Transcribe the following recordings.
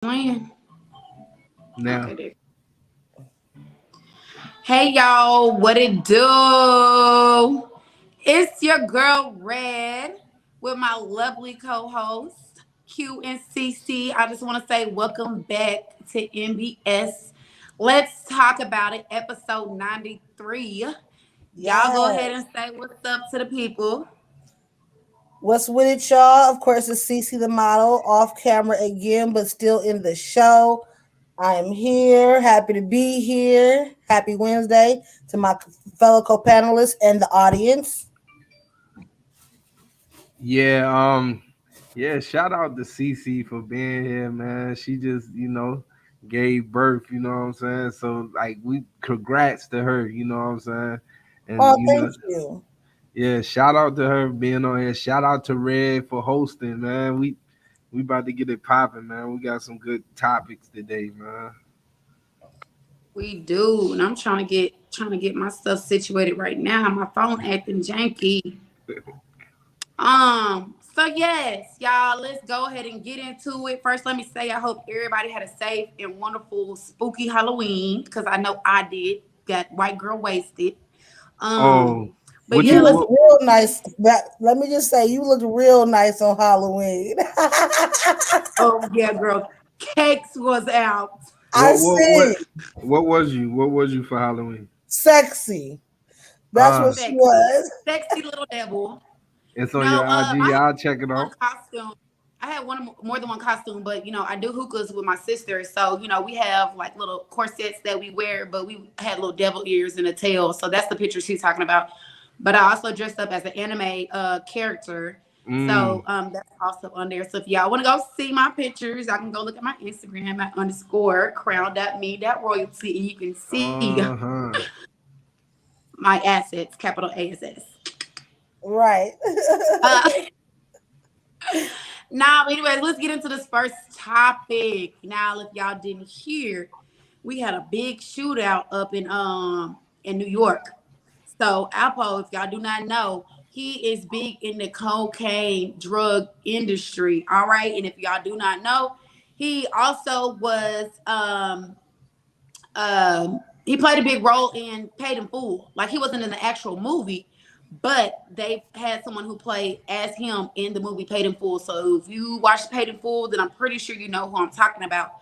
When? Now, Okay, there. Hey y'all, what it do? It's your girl Red with my lovely co-host Q and CC. I just want to say welcome back to MBS. Let's talk about it, episode 93. Y'all go ahead and Yes. say what's up to the people. What's with it, y'all? Of course, it's Cece the model, off camera again, but still in the show. I am here. Happy to be here. Happy Wednesday to my fellow co-panelists and the audience. yeah, yeah. Shout out to Cece for being here, man. She just, gave birth. You know what I'm saying? So, like, we congrats to her. You know what I'm saying? And Oh, thank you. yeah. Shout out to her being on here. Shout out to Red for hosting, man. We about to get it popping, man. We got some good topics today, man. We do, and I'm trying to get my stuff situated right now. My phone acting janky. So yes, y'all, let's go ahead and get into it. First, let me say I hope everybody had a safe and wonderful spooky Halloween, because I know I did. Got white girl wasted. Um, Oh, but what You yeah, you let's look what? real nice. Let me just say, you looked real nice on Halloween. oh yeah, girl. Cakes was out. I What what what see. what was you? What was you for Halloween? Sexy. That's what Ah, she Sexy. was. Sexy little devil. it's on No, your IG. I had Y'all check it one out. costume. I had one more than one costume, but I do hookahs with my sister. So we have like little corsets that we wear, but we had little devil ears and a tail. So that's the picture she's talking about. But I also dressed up as an anime character. So Mm. that's also on there. So if y'all want to go see my pictures, I can go look at my Instagram at underscore crown.me.royalty, and you can see Uh-huh. my assets, capital ASS. Right. Uh, Now, anyways, let's get into this first topic. Now, if y'all didn't hear, we had a big shootout up in New York. So Alpo, if y'all do not know, he is big in the cocaine drug industry. All right. And if y'all do not know, he also was he played a big role in Paid in Full. Like he wasn't in the actual movie, but they had someone who played as him in the movie Paid in Full. So if you watched Paid in Full, then I'm pretty sure you know who I'm talking about.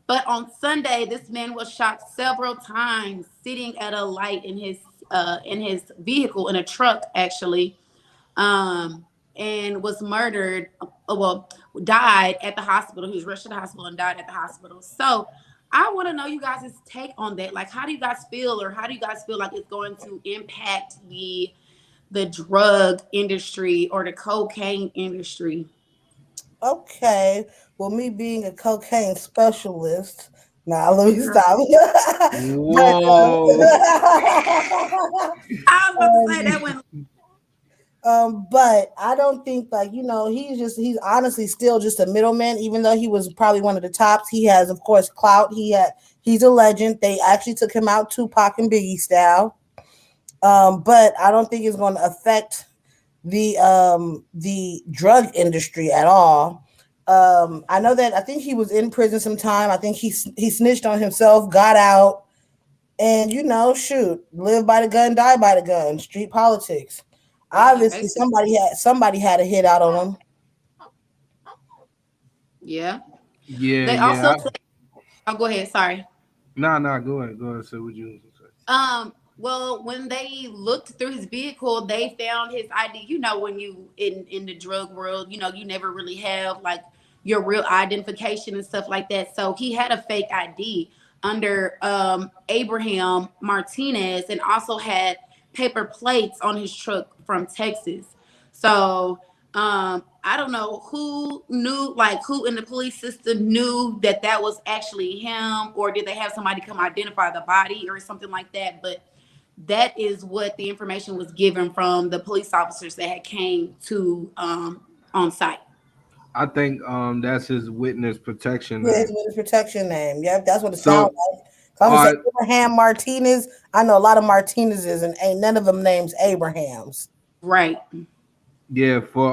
But on Sunday, this man was shot several times sitting at a light in his vehicle in a truck actually, and was murdered. Well, died at the hospital. He was rushed to the hospital and died at the hospital. So I want to know you guys' take on that. Like, how do you guys feel, or how do you guys feel like it's going to impact the drug industry or the cocaine industry? Okay. Well, me being a cocaine specialist, now let me Girl, stop. but Whoa. I was about to say that um, when but I don't think like he's honestly still just a middleman. Even though he was probably one of the tops, he has of course clout. He's a legend. They actually took him out Tupac and Biggie style. But I don't think it's going to affect the drug industry at all. I know that I think he was in prison some time. I think he snitched on himself, got out, and shoot, live by the gun, die by the gun. Street politics. yeah, Obviously, basically, somebody had a hit out on him. yeah. Yeah, They also yeah. said, oh, go ahead. Sorry. Nah. Go ahead. Go ahead. Say what you was gonna say. Well, when they looked through his vehicle, they found his ID. When you in the drug world, you never really have like your real identification and stuff like that. So he had a fake ID under Abraham Martinez, and also had paper plates on his truck from Texas. So I don't know who knew, like who in the police system knew that that was actually him, or did they have somebody come identify the body or something like that. But that is what the information was given from the police officers that had came to on site. I think that's his witness protection Yeah, his name. witness protection name. Yep, that's what it sounds So, like. So I'm gonna say uh, Abraham Martinez. I know a lot of Martinezes, and ain't none of them names Abrahams. Right. yeah, for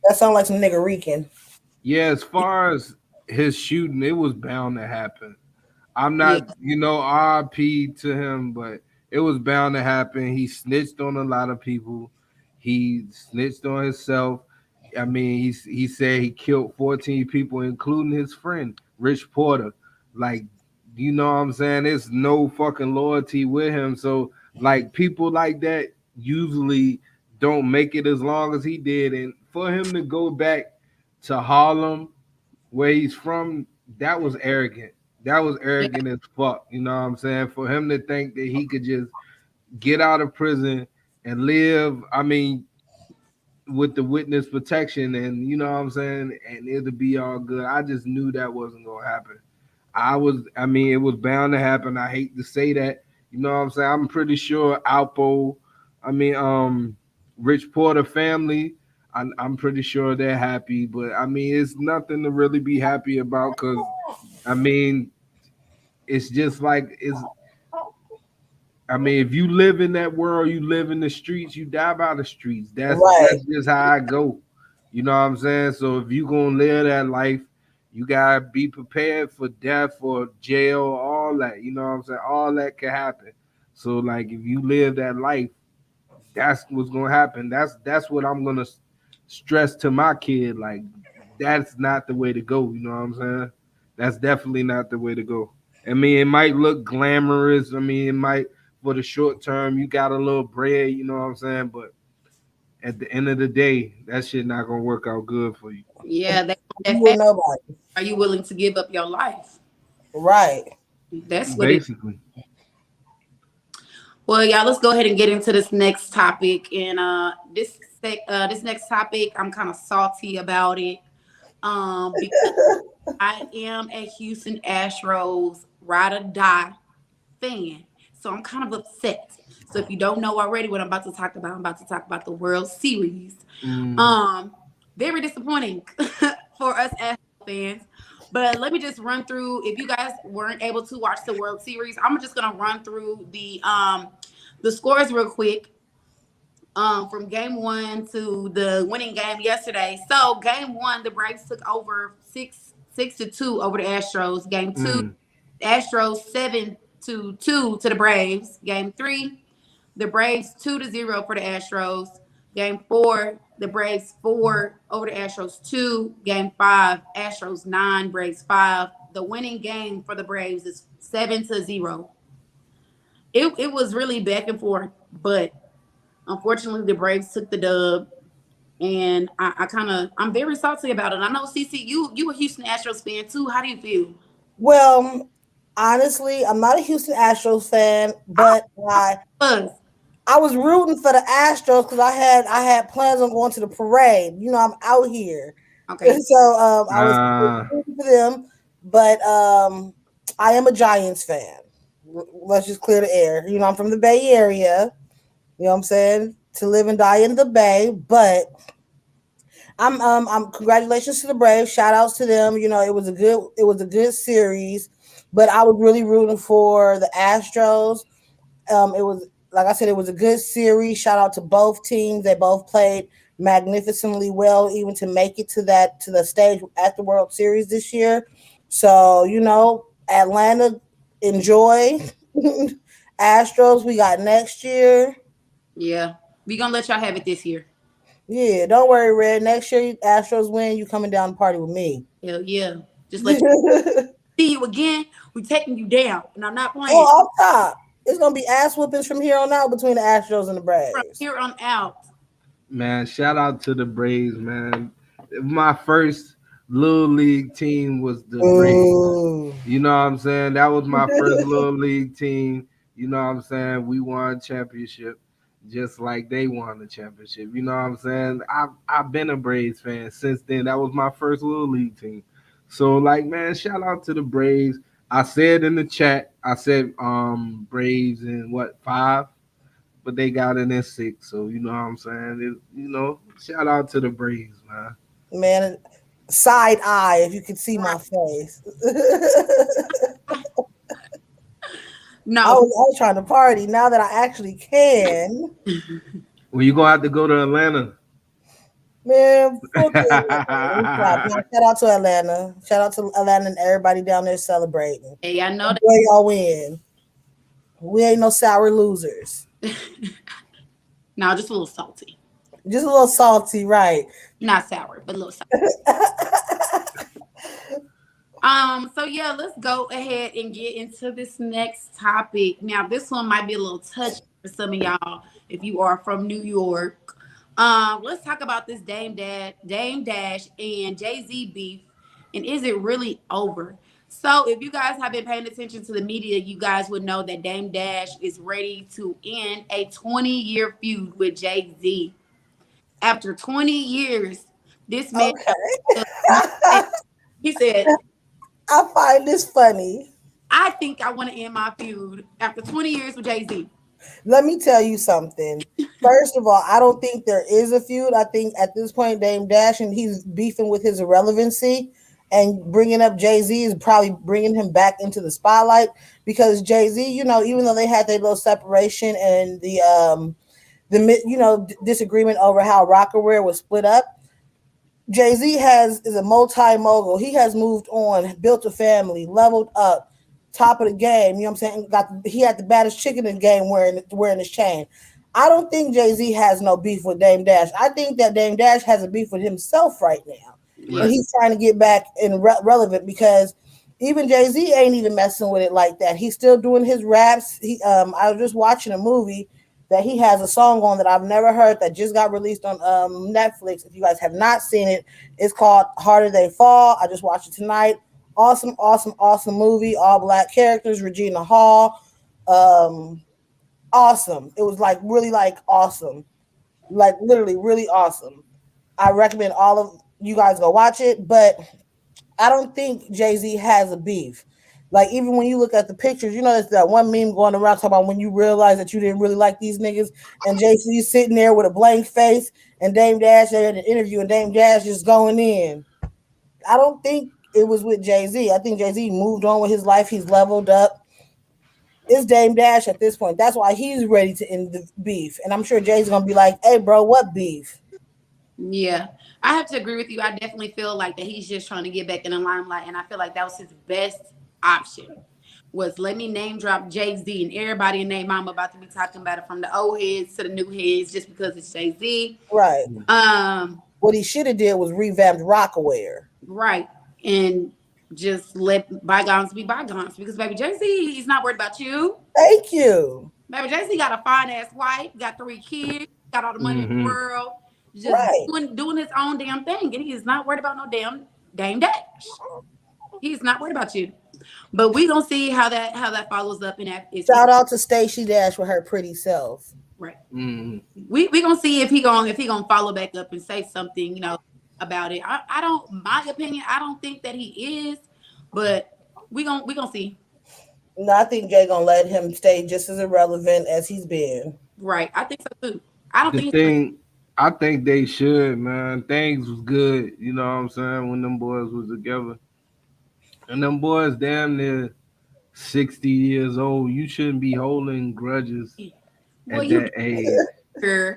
That sounds like some nigga Rican. yeah, as far as his shooting, it was bound to happen. I'm Yeah, not, RP to him, but it was bound to happen. He snitched on a lot of people. He snitched on himself. I mean, he said he killed 14 people, including his friend Rich Porter. Like, you know what I'm saying? There's no fucking loyalty with him. So, like, people like that usually don't make it as long as he did. And for him to go back to Harlem, where he's from, that was arrogant. That was yeah, arrogant as fuck. You know what I'm saying? For him to think that he could just get out of prison and live, I mean, with the witness protection, and you know what I'm saying, and it'll be all good. I just knew that wasn't gonna happen. I mean, it was bound to happen. I hate to say that. You know what I'm saying? I'm pretty sure Alpo, I mean, Rich Porter family, I'm pretty sure they're happy, but I mean, it's nothing to really be happy about because, I mean, it's just like it's. I mean, if you live in that world, you live in the streets, you die by the streets. Right. That's just how I go. You know what I'm saying? So if you gonna live that life, you gotta be prepared for death or jail, all that. You know what I'm saying? All that can happen. So like, if you live that life, that's what's gonna happen. That's what I'm gonna stress to my kid. Like, that's not the way to go. You know what I'm saying? That's definitely not the way to go. I mean, it might look glamorous. I mean, it might for the short term. You got a little bread. You know what I'm saying? But at the end of the day, that shit not gonna work out good for you. yeah. You That were fact, nobody. are you willing to give up your life? Right. That's what it. Basically. Well, y'all, let's go ahead and get into this next topic. And this next topic, I'm kind of salty about it. Because I am a Houston Astros ride or die fan. So I'm kind of upset. So if you don't know already what I'm about to talk about, I'm about to talk about the World Series. Mm. Um, Very disappointing for us Astros fans. But let me just run through. If you guys weren't able to watch the World Series, I'm just gonna run through the scores real quick. From game one to the winning game yesterday. So game one, the Braves took over 6-2 over the Astros. Game two, Mm. the Astros 7-2 to the Braves. Game three, the Braves 2-0 for the Astros. Game four, the Braves 4 over the Astros 2. Game five, Astros 9, Braves 5. The winning game for the Braves is 7-0. It was really back and forth, but unfortunately, the Braves took the dub, and I'm very salty about it. I know, CC, you a Houston Astros fan too. How do you feel? Well, honestly, I'm not a Houston Astros fan, but Buzz. I was rooting for the Astros because I had plans on going to the parade. You know, I'm out here, Okay. so I was Uh, rooting for them. But I am a Giants fan. Let's just clear the air. You know, I'm from the Bay Area. You know what I'm saying? To live and die in the Bay, but I'm congratulations to the Braves. Shout outs to them. You know, it was a good series, but I was really rooting for the Astros. It was like I said, it was a good series. Shout out to both teams. They both played magnificently well, even to make it to the stage at the World Series this year. So, Atlanta, enjoy. Astros, we got next year. Yeah, we gonna let y'all have it this year. Yeah, don't worry, Red. Next year, Astros win. You coming down to party with me? Hell yeah. Just let you see you again. We taking you down, and I'm not playing Oh, up top, it's gonna be ass whoopings from here on out between the Astros and the from Braves. here on out. man, shout out to the Braves, man. My first little league team was the Braves. Ooh. You know what I'm saying? That was my first little league team. You know what I'm saying? We won a championship just like they won the championship. You know what I'm saying? I've been a Braves fan since then. That was my first little league team. So like, man, shout out to the Braves. I said in the chat, I said Braves in what, 5? But they got it in 6. So you know what I'm saying? Shout out to the Braves, man. Man, side eye if you could see my face. I No, was trying to party. Now that I actually can, Well, you gonna have to go to Atlanta. Man, fuck it. Shout out to Atlanta. Shout out to Atlanta and everybody down there celebrating. Hey, I know Enjoy y'all win. We ain't no sour losers. that. No, just a little salty. Just a little salty, right? Not sour, but a little salty. So yeah, let's go ahead and get into this next topic. Now, this one might be a little touchy for some of y'all if you are from New York. Let's talk about this Dame Dash and Jay-Z beef, and is it really over? So, if you guys have been paying attention to the media, you guys would know that Dame Dash is ready to end a 20-year feud with Jay-Z. After 20 years, this man Okay. he said, I find this funny. I think I want to end my feud after 20 years with Jay-Z. Let me tell you something. First of all, I don't think there is a feud. I think at this point, Dame Dash and he's beefing with his irrelevancy, and bringing up Jay-Z is probably bringing him back into the spotlight because Jay-Z, you know, even though they had their little separation and the disagreement over how Rockaware was split up, Jay-Z is a multi-mogul. He has moved on, built a family, leveled up, top of the game. You know what I'm saying? He had the baddest chicken in the game wearing his chain. I don't think Jay-Z has no beef with Dame Dash. I think that Dame Dash has a beef with himself right now. Yeah. And he's trying to get back in relevant because even Jay-Z ain't even messing with it like that. He's still doing his raps. I was just watching a movie that he has a song on that I've never heard that just got released on Netflix. If you guys have not seen it, it's called Harder They Fall. I just watched it tonight. Awesome, awesome, awesome movie. All black characters. Regina Hall. Awesome. It was like really like awesome. Like literally really awesome. I recommend all of you guys go watch it, but I don't think Jay-Z has a beef. Like, even when you look at the pictures, you know, there's that one meme going around talking about when you realize that you didn't really like these niggas, and Jay-Z sitting there with a blank face, and Dame Dash there in an interview, and Dame Dash just going in. I don't think it was with Jay-Z. I think Jay-Z moved on with his life. He's leveled up. It's Dame Dash at this point. That's why he's ready to end the beef. And I'm sure Jay's going to be like, hey, bro, what beef? Yeah, I have to agree with you. I definitely feel like that he's just trying to get back in the limelight, and I feel like that was his best option. Was let me name drop Jay-Z, and everybody and their mama about to be talking about it, from the old heads to the new heads, just because it's Jay-Z. Right. Um, What he should have did was revamped Rockaware. right, and just let bygones be bygones, because baby Jay-Z, he's not worried about you. Thank you. Baby Jay-Z got a fine ass wife, got 3 kids, got all the money in the world, just Right. doing his own damn thing, and he is not worried about no damn Dame Dash. He's not worried about you. But we gonna see how that follows up in that. Shout out to Stacey Dash with her pretty self. Right. Mm-hmm. We gonna see if he gonna follow back up and say something, you know, about it. I don't, my opinion, I don't think that he is, but we gonna see. No, I think Jay gonna let him stay just as irrelevant as he's been. Right. I think so too. I don't The think thing, I think they should, man. Things was good, you know what I'm saying, when them boys was together. And them boys damn near 60 years old. You shouldn't be holding grudges well, at you that age.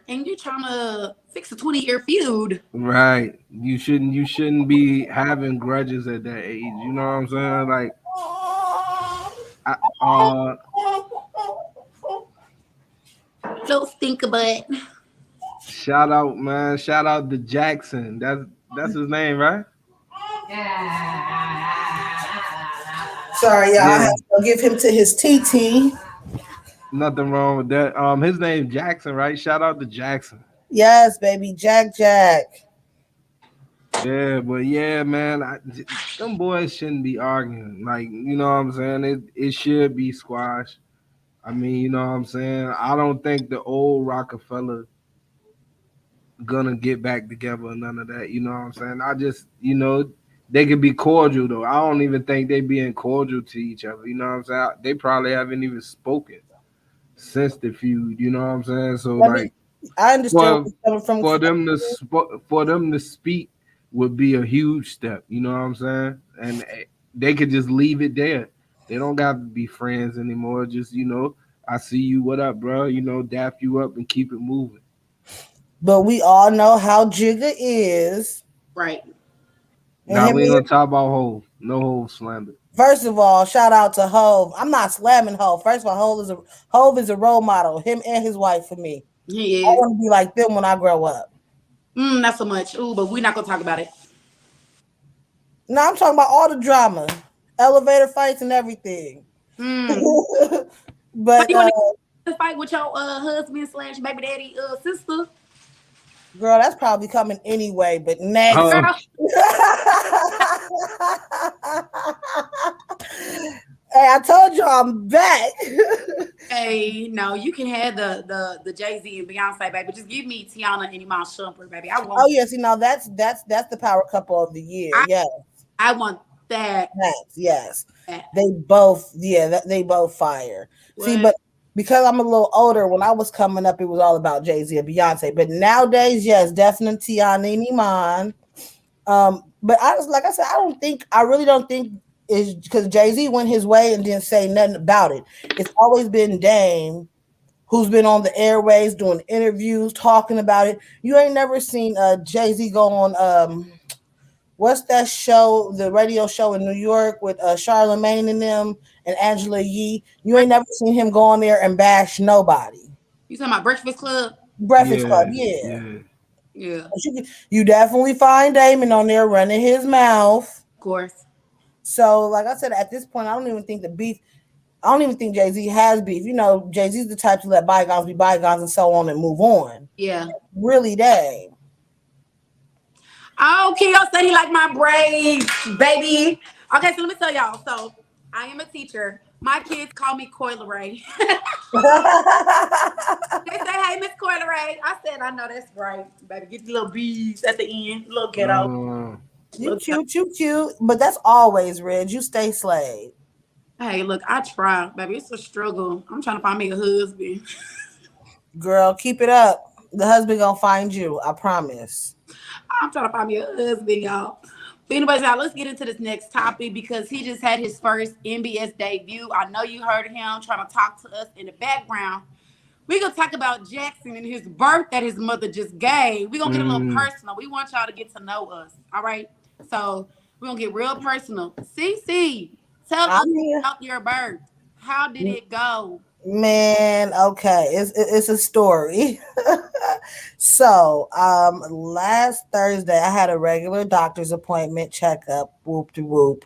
and you're trying to fix a 20-year feud. Right. You shouldn't be having grudges at that age. You know what I'm saying? Like So stink butt. shout out, man. Shout out to Jackson. That's his name, right? Sorry, y'all. Yeah. I have to go give him to his TT. Nothing wrong with that. His name Jackson, right? Shout out to Jackson. Yes, baby. Jack. Yeah, but yeah, man, them boys shouldn't be arguing. Like, you know what I'm saying? It should be squash. I mean, you know what I'm saying? I don't think the old Rockefeller gonna get back together or none of that. You know what I'm saying? I just, they could be cordial though. I don't even think they being cordial to each other. You know what I'm saying? They probably haven't even spoken since the feud. You know what I'm saying? So I understand for them to speak would be a huge step. You know what I'm saying? And they could just leave it there. They don't got to be friends anymore. Just, I see you. What up, bro? Dap you up and keep it moving. but we all know how Jigga is. Right. And Nah, him, we ain't gonna talk about Hov. No Hov slander. first of all, shout out to Hove. I'm not slamming Hove. First of all, Hove is a role model. Him and his wife for me. He I is. want to be like them when I grow up. Not so much. Ooh, but we're not gonna talk about it. No, I'm talking about all the drama, elevator fights and everything. Mm. But You want to fight with your husband / baby daddy sister? girl, that's probably coming anyway. But next, Girl, hey, I told you I'm back. hey, no, you can have the Jay-Z and Beyonce, baby. Just give me Tiana and Iman Shumpert, baby. I Oh want yeah, see now that's the power couple of the year. I, Yeah, I want that. yes. that. They both, they both fire. See, What? but because I'm a little older, when I was coming up, it was all about Jay-Z and Beyonce. But nowadays, yes, definitely Tiana and Iman. But like I said, I really don't think it's because Jay-Z went his way and didn't say nothing about it. It's always been Dame who's been on the airways doing interviews, talking about it. You ain't never seen Jay-Z go on what's that show, the radio show in New York with Charlemagne and them and Angela Yee. You ain't never seen him go on there and bash nobody. You talking about Breakfast Club? Breakfast Club, Yeah, yeah. yeah. Yeah, You definitely find Damon on there running his mouth. of course. So, like I said, at this point, I don't even think the beef. I don't even think Jay-Z has beef. You know, Jay-Z's the type to let bygones be bygones and so on and move on. Yeah. Really, Dame. Oh, Keo said he like my braids, baby. Okay, so let me tell y'all. So I am a teacher. My kids call me Coil Ray. They say, "Hey, Miss Coil Ray." I said, "I know that's right, baby. Get the little beads at the end, little ghetto." You cute, you cute. But that's always, Reg. You stay Slade. Hey, look, I try, baby. It's a struggle. I'm trying to find me a husband. Girl, keep it up. The husband gonna find you. I promise. I'm trying to find me a husband, y'all. But anyways, y'all, let's get into this next topic because he just had his first NBS debut. I know you heard him trying to talk to us in the background. We're going to talk about Jackson and his birth that his mother just gave. We're going to get a little personal. We want y'all to get to know us, all right? So we're going to get real personal. CC, tell us about your birth. How did it go? Man, okay, it's a story. So, last Thursday I had a regular doctor's appointment checkup, whoop de whoop.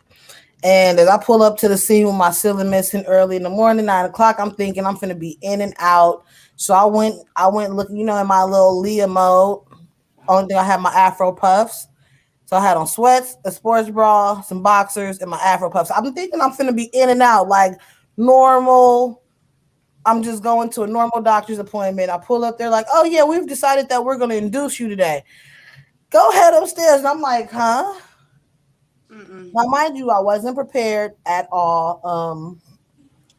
And as I pull up to the scene with my ceiling missing early in the morning, 9 o'clock, I'm thinking I'm gonna be in and out. So I went looking, in my little Leah mode. Only thing I had my Afro puffs. So I had on sweats, a sports bra, some boxers, and my Afro puffs. I'm thinking I'm gonna be in and out like normal. I'm just going to a normal doctor's appointment. I pull up there like, oh yeah, we've decided that we're going to induce you today. Go head upstairs. And I'm like, huh? Now, mind you, I wasn't prepared at all.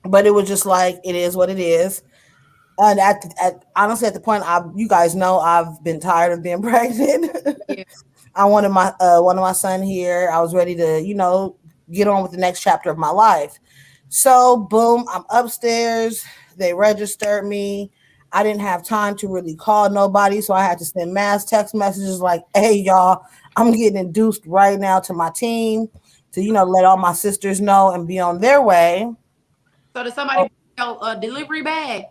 But it was just like, it is what it is. And honestly, at the point, you guys know I've been tired of being pregnant. Yeah. I wanted one of my son here. I was ready to, get on with the next chapter of my life. So boom, I'm upstairs. They registered me. I didn't have time to really call nobody, so I had to send mass text messages like, "Hey y'all, I'm getting induced right now to my team to let all my sisters know and be on their way." So did somebody bring a delivery bag?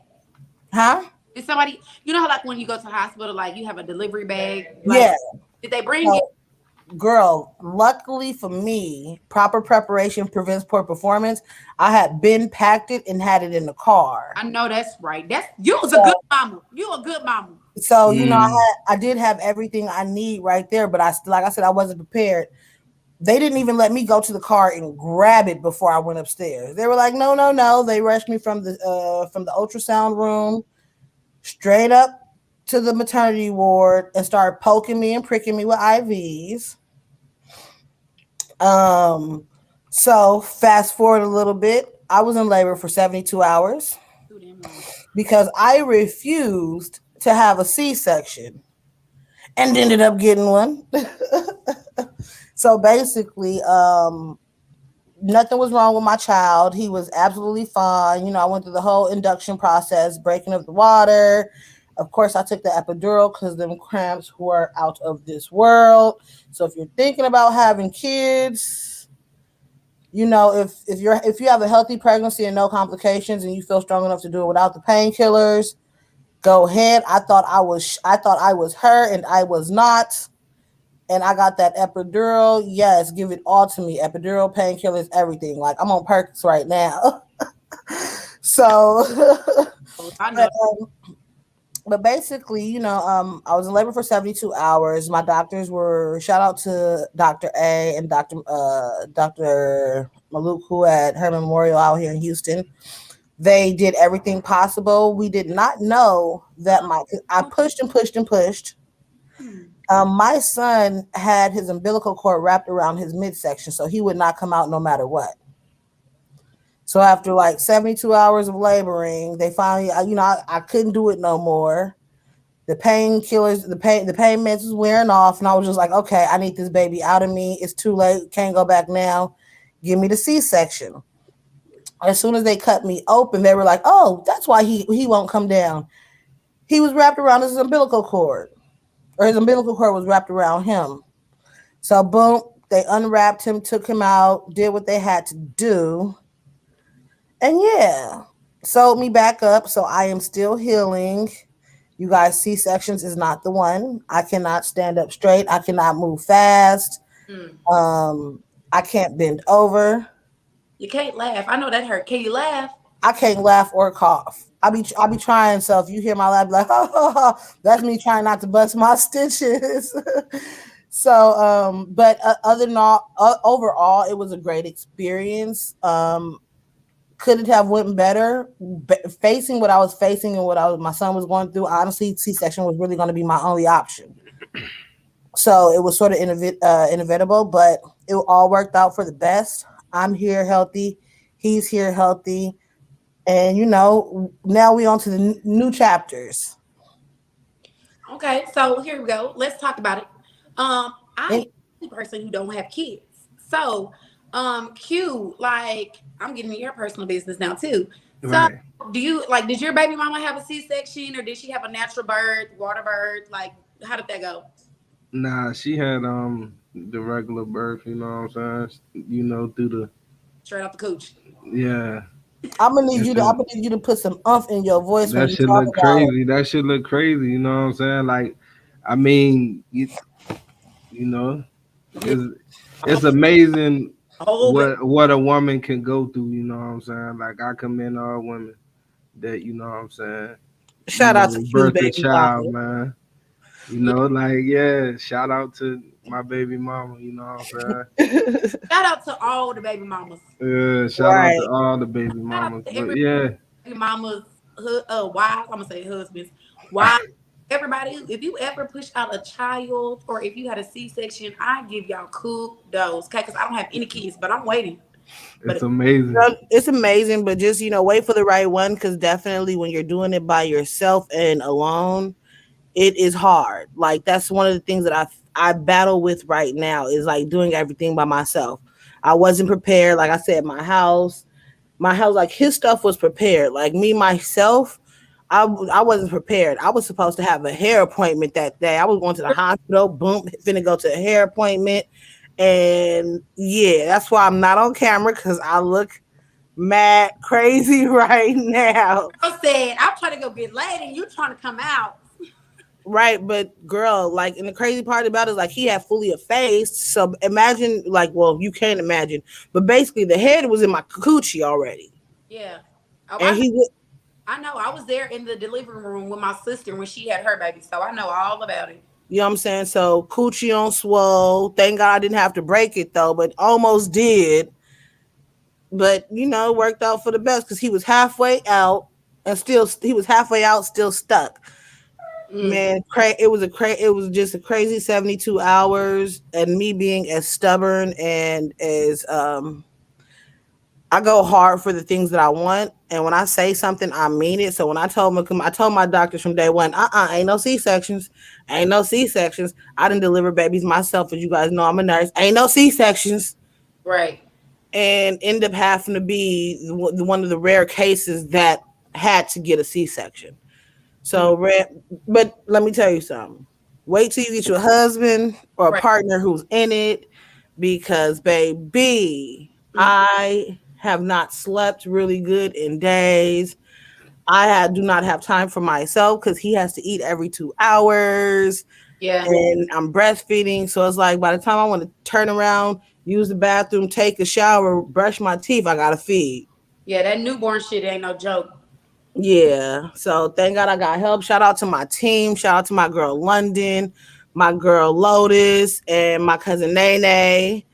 Huh? Did somebody, how like when you go to the hospital, like you have a delivery bag? Yeah. Did they bring it? Girl, luckily for me, proper preparation prevents poor performance. I had been packed it and had it in the car. I know that's right. You was a good mama. You a good mama. So I did have everything I need right there, but like I said, I wasn't prepared. They didn't even let me go to the car and grab it before I went upstairs. They were like, no. They rushed me from the ultrasound room straight up to the maternity ward and started poking me and pricking me with IVs. So fast forward a little bit, I was in labor for 72 hours because I refused to have a C-section and ended up getting one. So basically, nothing was wrong with my child. He was absolutely fine. I went through the whole induction process, breaking up the water, Of course, I took the epidural because them cramps were out of this world. So if you're thinking about having kids, you know, if you have a healthy pregnancy and no complications, and you feel strong enough to do it without the painkillers, go ahead. I thought I was her, and I was not. And I got that epidural. Yes, give it all to me. Epidural, painkillers, everything. Like I'm on Perks right now. So, I know. but basically, you know, I was in labor for 72 hours. My doctors were shout out to Dr. A and Dr. Maluk, who at Herman Memorial out here in Houston. They did everything possible. We did not know that I pushed and pushed and pushed. My son had his umbilical cord wrapped around his midsection, so he would not come out no matter what. So after like 72 hours of laboring, they finally, you know, I couldn't do it no more. The painkillers, the pain meds was wearing off, and I was just like, okay, I need this baby out of me. It's too late. Can't go back now. Give me the C-section. As soon as they cut me open, they were like, oh, that's why he won't come down. He was wrapped around his umbilical cord, or his umbilical cord was wrapped around him. So boom, they unwrapped him, took him out, did what they had to do. And yeah, sewed me back up. So I am still healing. You guys, C-sections is not the one. I cannot stand up straight. I cannot move fast. I can't bend over. You can't laugh. I know that hurt. Can you laugh? I can't laugh or cough. I be trying. So if you hear my laugh, like, oh, that's me trying not to bust my stitches. So, but other than all, overall, it was a great experience. Could it have went better? Facing what I was facing and my son was going through, honestly, C-section was really going to be my only option. So it was sort of inevitable, but it all worked out for the best. I'm here healthy. He's here healthy. And, you know, now we on to the new chapters. Okay, so here we go. Let's talk about it. I'm the person who don't have kids. So, Q, like, I'm getting in your personal business now too. So, Right. did your baby mama have a C-section, or did she have a natural birth, water birth? Like, how did that go? Nah, she had the regular birth, you know what I'm saying? You know, through the Straight off the cooch. yeah. I'm gonna need you to put some umph in your voice when That you should talk look about it. crazy. That should look crazy, you know what I'm saying? Like, I mean, you know, it's amazing what a woman can go through, you know what I'm saying? Like I commend all women that, you know what I'm saying. Shout out to Q, birth a baby child, mama. man. You know, like yeah, shout out to my baby mama, you know what I'm saying? Shout out to all the baby mamas. Shout out Right. to all the baby Shout out mamas. to But every yeah, baby mamas, wives. I'm gonna say husbands, wives. Everybody, if you ever push out a child or if you had a C-section, I give y'all kudos, okay? Because I don't have any kids, but I'm waiting. it's amazing. It's amazing, but just wait for the right one, because definitely when you're doing it by yourself and alone, it is hard. Like that's one of the things that I battle with right now is like doing everything by myself. I wasn't prepared. Like I said, my house, like his stuff was prepared. Like me myself, I wasn't prepared. I was supposed to have a hair appointment that day. I was going to the hospital. Boom, finna go to a hair appointment. And yeah, that's why I'm not on camera, because I look mad crazy right now. I said, I'm trying to go get laid and you trying to come out. Right, but girl, like, and the crazy part about it is like he had fully effaced. So imagine, like, well, you can't imagine, but basically the head was in my coochie already. Yeah. Oh, And I know. I was there in the delivery room with my sister when she had her baby, so I know all about it. you know what I'm saying? So coochie on swole. Thank God I didn't have to break it though, but almost did. But it worked out for the best because he was halfway out and he was halfway out, still stuck. Man, it was just a crazy 72 hours, and me being as stubborn and as I go hard for the things that I want, and when I say something, I mean it. So when I told my doctors from day one, ain't no C-sections, ain't no C-sections. I didn't deliver babies myself, as you guys know, I'm a nurse. Ain't no C-sections, Right. and end up having to be one of the rare cases that had to get a C-section. So, but let me tell you something. Wait till you get your husband or a Right. partner who's in it, because baby, Mhm. I have not slept really good in days. Do not have time for myself because he has to eat every 2 hours, Yeah. and I'm breastfeeding. So it's like by the time I want to turn around, use the bathroom, take a shower, brush my teeth, I gotta feed. Yeah, that newborn shit ain't no joke. Yeah. So thank God I got help. Shout out to my team. Shout out to my girl London, my girl Lotus, and my cousin Nene.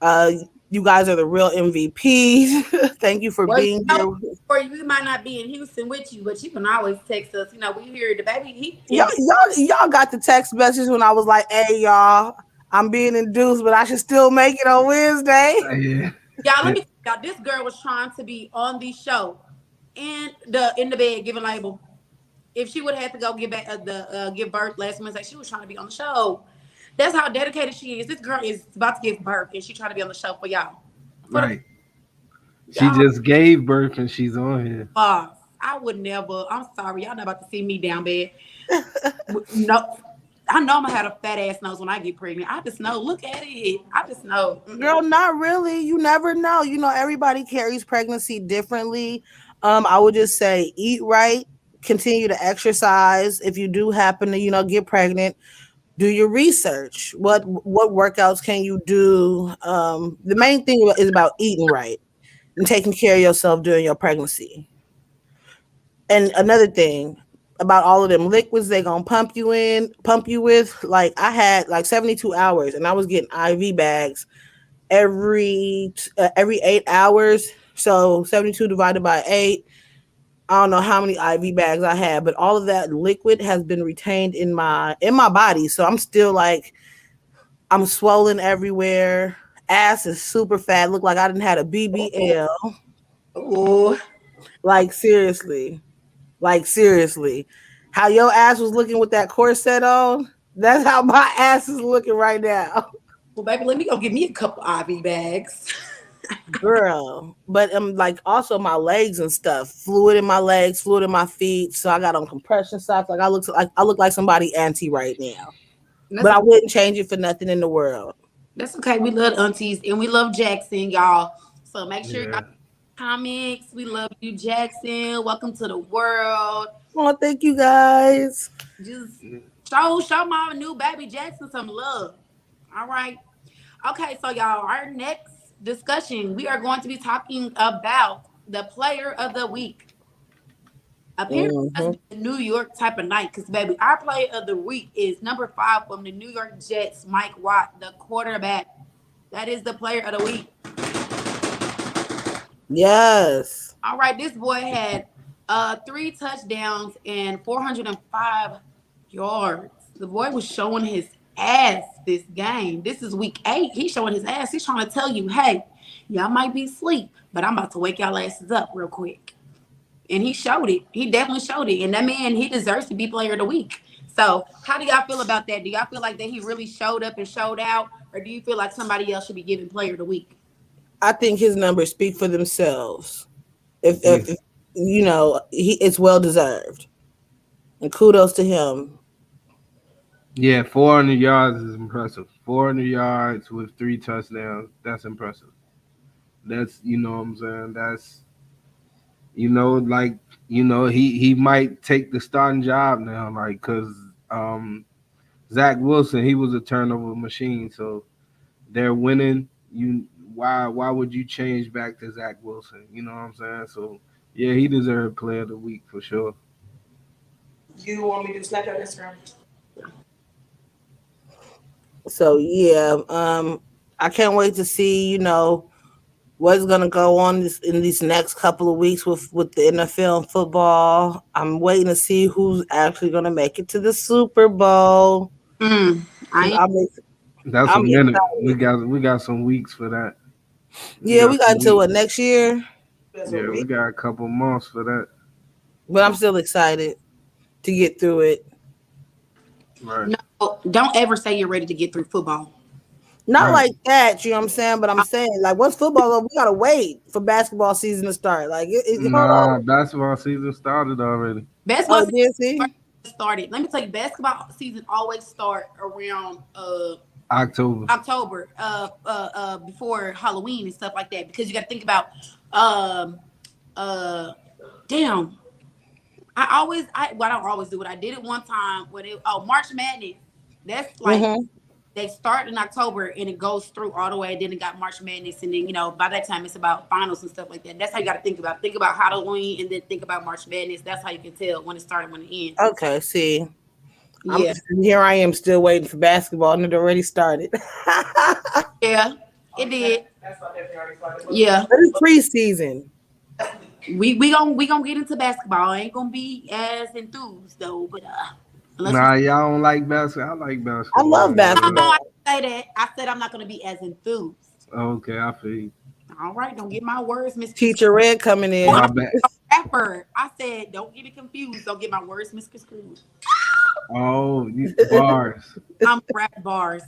Uh, you guys are the real MVPs. Thank you for Well, you being know, here. or we might not be in Houston with you, but you can always text us. You know, we hear the baby. Y'all got the text message when I was like, "Hey, y'all, I'm being induced, but I should still make it on Wednesday." Yeah. Y'all, let me tell y'all, this girl was trying to be on the show in the bed giving label. If she would have had to go give back give birth last Wednesday, she was trying to be on the show. That's how dedicated she is. This girl is about to give birth, and she trying to be on the show for y'all. For the Right. She y'all, just gave birth and she's on here. I would never. I'm sorry, y'all not about to see me down bad. No, I know I'm gonna have a fat ass nose when I get pregnant. I just know. Look at it. I just know. Girl, not really. You never know. You know, everybody carries pregnancy differently. I would just say eat right, continue to exercise. If you do happen to, get pregnant, do your research. What workouts can you do? The main thing is about eating right and taking care of yourself during your pregnancy. And another thing about all of them liquids they gonna pump you with. Like I had like 72 hours, and I was getting IV bags every 8 hours. So 72 divided by 8. I don't know how many IV bags I had, but all of that liquid has been retained in my body. So I'm still like I'm swollen everywhere. Ass is super fat. Look like I didn't had a BBL. Oh, Like seriously. Like seriously. How your ass was looking with that corset on, that's how my ass is looking right now. well, baby, let me go get me a couple IV bags. Girl. But like also my legs and stuff, fluid in my legs, fluid in my feet. So I got on compression socks. Like I look like somebody anti right now. That's But I wouldn't change it for nothing in the world. That's okay. We love aunties and we love Jackson, y'all. So make sure y'all Yeah. comments. We love you, Jackson. Welcome to the world. Oh, thank you guys. Just show my new baby Jackson some love. All right. Okay, so y'all, our next discussion, we are going to be talking about the player of the week. Apparently, Hmm. that's a New York type of night because, baby, our player of the week is number 5 from the New York Jets, Mike Watt, the quarterback. That is the player of the week. Yes. All right, this boy had 3 touchdowns and 405 yards. The boy was showing his ass this game. This is week 8. He's showing his ass. He's trying to tell you, hey, y'all might be asleep, but I'm about to wake y'all asses up real quick. And he showed it. He definitely showed it. And that man, he deserves to be player of the week. So, how do y'all feel about that? Do y'all feel like that he really showed up and showed out? Or do you feel like somebody else should be given player of the week? I think his numbers speak for themselves. If, Yeah. if it's well deserved. And kudos to him. Yeah, 400 yards is impressive. 400 yards with 3 touchdowns. That's impressive. That's, you know what I'm saying? That's, like, he might take the starting job now, like, because Zach Wilson, he was a turnover machine. So they're winning. Why would you change back to Zach Wilson? You know what I'm saying? So, yeah, he deserved player of the week for sure. You want me to snap your Instagram? So yeah, I can't wait to see, what's gonna go on in these next couple of weeks with the NFL and football. I'm waiting to see who's actually gonna make it to the Super Bowl. I 'Cause ain't. That's a I'm minute. excited. We got some weeks for that. We Yeah, got we got some into weeks. it next year, Yeah, we got a couple months for that. but I'm still excited to get through it. Right. No, don't ever say you're ready to get through football. Not Right. like that, you know what I'm saying? But I'm saying, like, once football over, we gotta wait for basketball season to start. Like, hold Nah, on. basketball season started already. Basketball Oh, season did see? started. Let me tell you, basketball season always start around October. October, before Halloween and stuff like that, because you got to think about, um, damn. I don't always do it. I did it one time when March Madness. That's like Mm-hmm. they start in October and it goes through all the way. Then it got March Madness, and then by that time it's about finals and stuff like that. That's how you got to think about. Think about Halloween and then think about March Madness. That's how you can tell when it started, when it ends. Okay, see. I'm Yeah, here. I am still waiting for basketball, and it already started. yeah, it did. Yeah, But it's preseason. we gonna get into basketball. I ain't gonna be as enthused though, but unless you. Nah, y'all don't like basketball. I like I basketball. love Man. No, I basketball. didn't say that. I said I'm not gonna be as enthused. Okay, I feel you. All right, don't get my words misconstrued. Teacher Red coming in. My bad. Rapper. I said, don't get me confused. Don't get my words misconstrued. Oh, bars. I'm rap bars.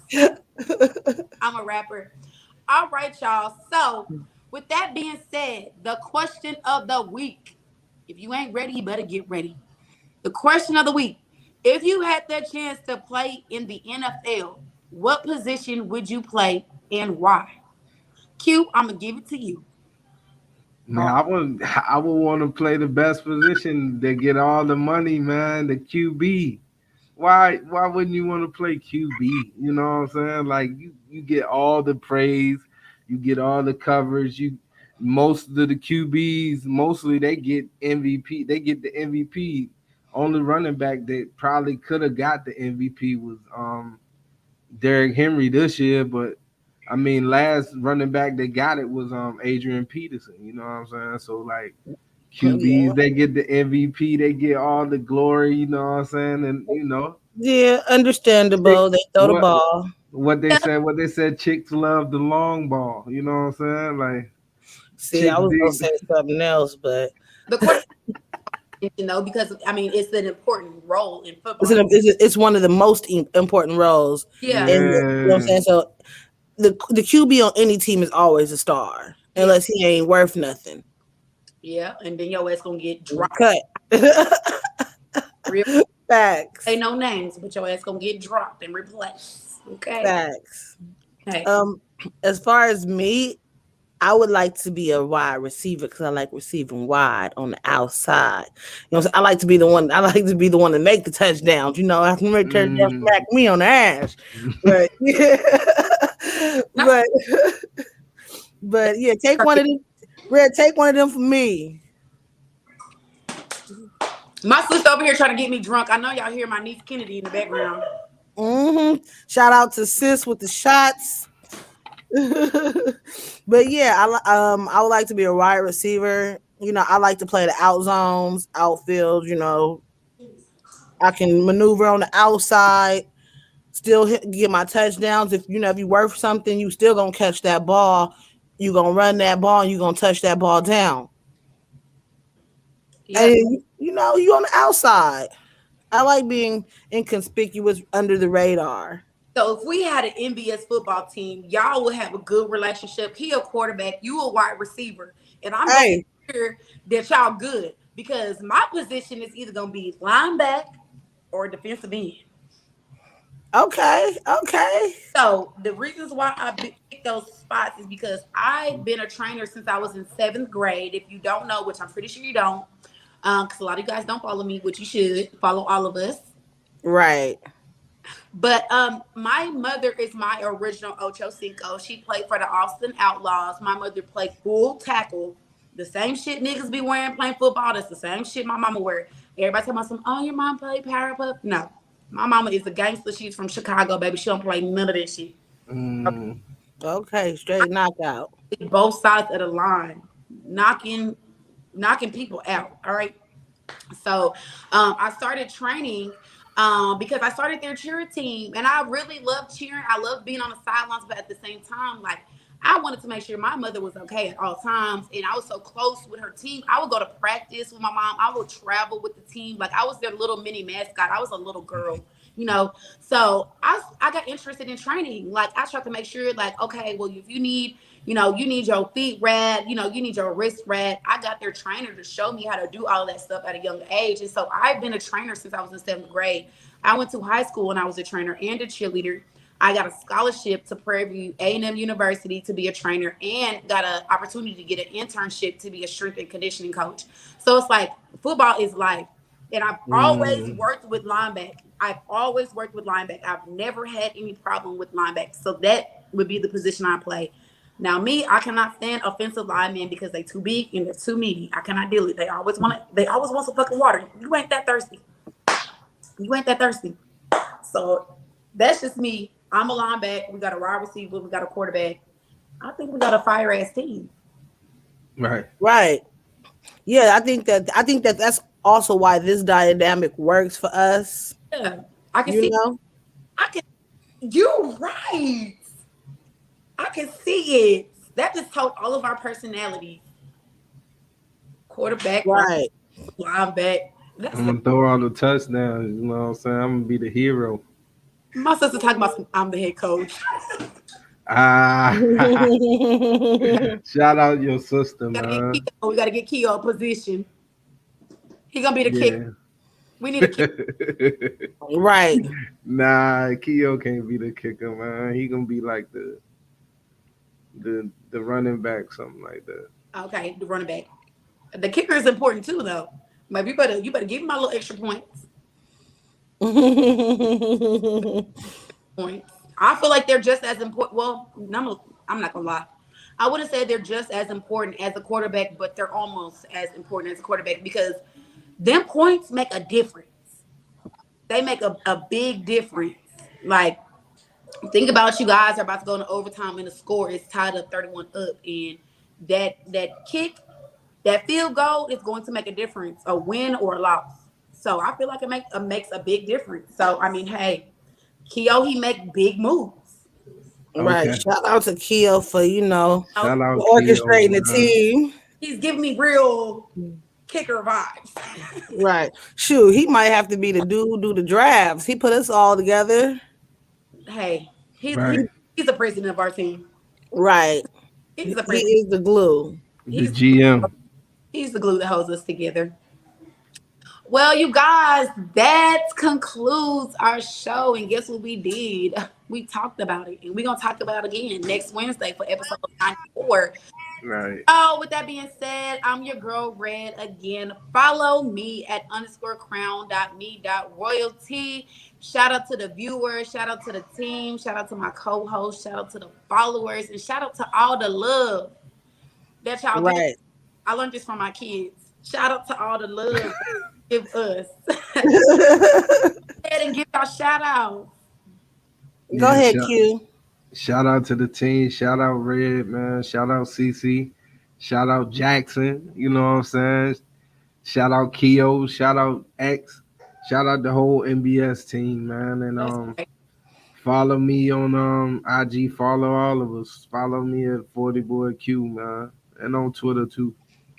I'm a rapper. All right, y'all. So, with that being said, the question of the week. If you ain't ready, you better get ready. The question of the week. If you had the chance to play in the NFL, what position would you play and why? Q, I'm gonna give it to you. Man, I would want to play the best position to get all the money, man. The QB. Why wouldn't you want to play QB? You know what I'm saying? Like you get all the praise, you get all the coverage. You most of the QBs mostly they get MVP. They get the MVP. Only running back that probably could have got the MVP was Derrick Henry this year, but I mean last running back that got it was Adrian Peterson. You know what I'm saying? So like Yeah. QBs, they get the MVP, they get all the glory, you know what I'm saying? And Yeah, chick- understandable. They throw the what ball. what they said, chicks love the long ball, you know what I'm saying? Like See, I chicks was gonna dig say something else, but The question, because I mean, it's an important role in it's, football. it's one of the most important roles. Yeah, And you know what I'm yeah. saying? So the QB on any team is always a star, yeah, unless he ain't worth nothing. yeah. And then your ass gonna get dropped. Cut. Real Facts. say no names, but your ass gonna get dropped and replaced. Okay. Facts. Hey. As far as me, I would like to be a wide receiver because I like receiving wide on the outside. You know, I like to be the one. I like to be the one to make the touchdowns. You know, after the touchdown, Mm. smack me on the ass. But yeah, but but yeah, take one of them. Red, take one of them for me. My sister over here trying to get me drunk. I know y'all hear my niece Kennedy in the background. Shout out to sis with the shots. But yeah, I would like to be a wide receiver. You know, I like to play the out zones, outfield. You know, I can maneuver on the outside, still get my touchdowns. If you worth something, you still gonna catch that ball. You gonna run that ball, and you gonna touch that ball down. Yeah. And you on the outside. I like being inconspicuous under the radar. So if we had an NBS football team, y'all would have a good relationship. He a quarterback, you a wide receiver, and I'm gonna Hey, make sure that y'all good because my position is either gonna be linebacker or defensive end. okay. So the reasons why I picked those spots is because I've been a trainer since I was in 7th grade. If you don't know, which I'm pretty sure you don't, because a lot of you guys don't follow me, which you should follow all of us. Right. But my mother is my original Ocho Cinco. She played for the Austin Outlaws. My mother played full tackle. The same shit niggas be wearing playing football. That's the same shit my mama wear. Everybody tell me some, oh, your mom played Powerpuff. No. My mama is a gangster. She's from Chicago, baby. She don't play none of that shit. Mm. Okay, straight knockout. Both sides of the line, knocking people out. All right. So I started training because I started their cheer team, and I really love cheering. I love being on the sidelines, but at the same time, like I wanted to make sure my mother was okay at all times, and I was so close with her team. I would go to practice with my mom. I would travel with the team, like I was their little mini mascot. I was a little girl, you know. So I got interested in training. Like I tried to make sure, like, okay, well, if you need, you need your feet rad, you need your wrist rad. I got their trainer to show me how to do all of that stuff at a young age. And so I've been a trainer since I was in 7th grade. I went to high school and I was a trainer and a cheerleader. I got a scholarship to Prairie View A&M University to be a trainer and got an opportunity to get an internship to be a strength and conditioning coach. So it's like football is life. And I've always worked with linebacker. I've never had any problem with linebacker. So that would be the position I play. Now, me, I cannot stand offensive linemen because they too big and they're too meaty. I cannot deal with it. They always want some fucking water. You ain't that thirsty. So that's just me. I'm a linebacker. We got a wide receiver. We got a quarterback. I think we got a fire ass team. Right. Yeah, I think that that's also why this dynamic works for us. Yeah, I can see. You're right. I can see it. That just told all of our personalities. Quarterback, right? Linebacker. I'm gonna throw all the touchdowns. You know what I'm saying? I'm gonna be the hero. My sister talking about I'm the head coach. Shout out your sister, man. We gotta get Keo a position. He gonna be the kicker. We need a kicker. Right. Nah, Keo can't be the kicker, man. He gonna be like the running back, something like that. Okay, the running back. The kicker is important too, though. Maybe you better give him my little extra points. Points. I feel like they're just as important. Well, I'm not gonna lie. I wouldn't say they're just as important as a quarterback, but they're almost as important as a quarterback because them points make a difference. They make a big difference. Like, think about you guys are about to go into overtime and the score is tied up 31 up, and that kick, that field goal is going to make a difference, a win or a loss. So I feel like it makes a big difference. So I mean, hey, Keo, he make big moves. Right. Okay. Shout out to Keo for orchestrating the team. He's giving me real kicker vibes. Right. Shoot, he might have to be the dude do the drafts. He put us all together. Hey, he's the president of our team. Right. He is the glue. The GM. He's the glue that holds us together. Well, you guys, that concludes our show. And guess what we did? We talked about it. And we're going to talk about it again next Wednesday for episode 94. Right. Oh, with that being said, I'm your girl, Red, again. Follow me at _crown.me.royalty. Shout out to the viewers. Shout out to the team. Shout out to my co-host. Shout out to the followers. And shout out to all the love that y'all get. I learned this from my kids. Shout out to all the love give us. Go ahead and give y'all shout out. Go ahead, Q. Shout out to the team. Shout out Red, man. Shout out CC. Shout out Jackson. You know what I'm saying? Shout out Keo. Shout out X. Shout out the whole MBS team, man. And follow me on IG. Follow all of us. Follow me at 40BoyQ, man. And on Twitter too.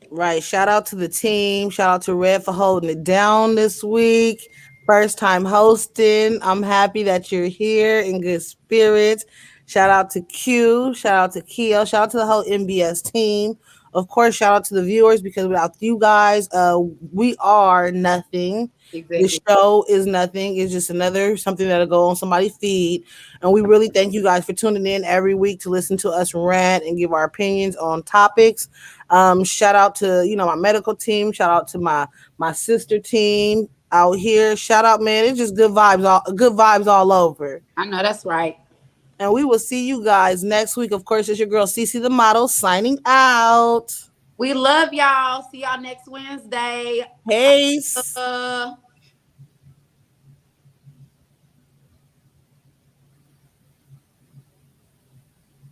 Right. Shout out to the team. Shout out to Red for holding it down this week. First time hosting. I'm happy that you're here in good spirits. Shout out to Q. Shout out to Keo. Shout out to the whole MBS team. Of course, shout out to the viewers because without you guys, we are nothing. Exactly. The show is nothing. It's just something that'll go on somebody's feed. And we really thank you guys for tuning in every week to listen to us rant and give our opinions on topics. Shout out to, my medical team. Shout out to my sister team out here. Shout out, man. It's just good vibes all over. I know that's right. And we will see you guys next week. Of course, it's your girl, CC the Model, signing out. We love y'all. See y'all next Wednesday. Peace.